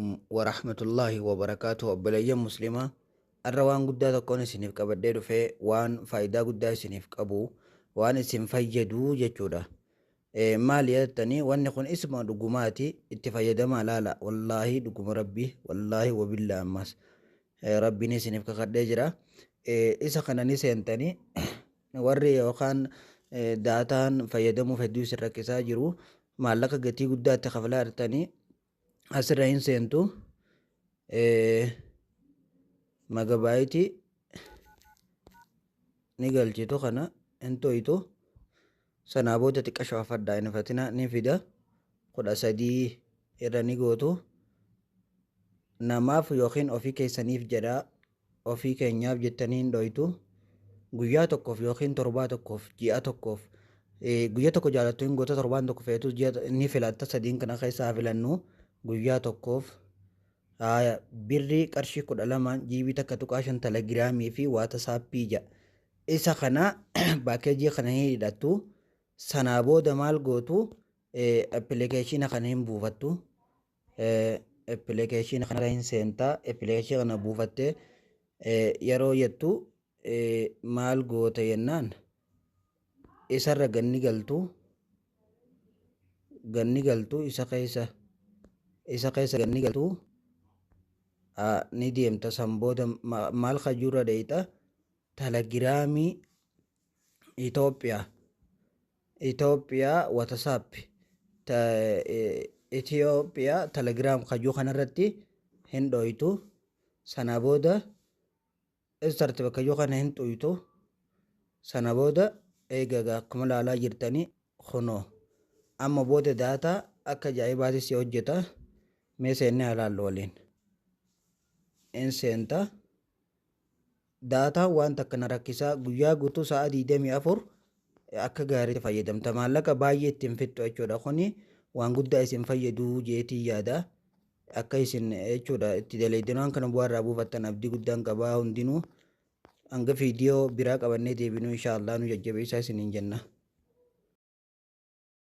ورحمة الله وبركاته وبليا مسلمة الروان قد تكون سنف قبدير في وان فايدا قد سنف قبو وان اسم فيدو جتشودا مال يتني وان يكون اسم دقماتي اتفايدا ما لا لا والله دقم ربي والله وبالله أمس ربي نسنف كقدجرا إسا خناني سينتني warri yookaan daataan fayyadamu hedduu irra rakkisaa jiru maallaqa gatii guddaatti kafalaa jirtanii asirra hin seentu magabaayitii ni galchitu kana hin to'itu sanaa booda xiqqa shaafadhaa hin fatina ni fida 13 irra ni gootu namaaf yookiin ofii keessaniif jedhaa ofii keenyaaf jettanii hin dho'itu guyyaa tokkoof yookiin torbaa tokkoof ji'a tokkoof guyyaa tokko jaalattu hin goota torbaan tokko feetus ji'a ni filatta sadiin kana keessaa filannu guyyaa tokkoof birrii qarshii 12 jiibii takka tuqaa 5 telegiraamii fi waatsaappii jedha isa kana baakeejii kana hin hidhattu sanaa booda maal gootu appilikeeshina kana hin buufattu appilikeeshina kana hin seentaa appilikeeshina kana buufattee yeroo jettu maal goota yennaan isarra ganni galtu isa keessa ganni galtu ni deemta san booda maal kajura deeyta telegiraamii Itoophiyaa WhatsApp Itoophiyaa telegiraam kajuu kanarratti hin dho'itu sana booda isarti bakka yoo kana hin xuytu sana booda eegaga akkuma laalaa jirtanii kunoo amma booda daataa akka ajaa'ibaatis hojjeta mee seennee ilaallu waliin in seenta daataa waan takka na rakkisaa guyyaa guutuu sa'a 24 akka gaariitti fayyadamta maallaqa baay'ee ittiin fixxu jechuudha kuni waan guddaa isin fayyaduu jeetii yaada akka isin jechuudha itti daleedinaan kana bu'aarraa buufattan abdii guddaan qabaa hundinuu hanga viidiyoo biraa qabannee deebinuu inshaallah nu jajjabeessaa isiniin jenna.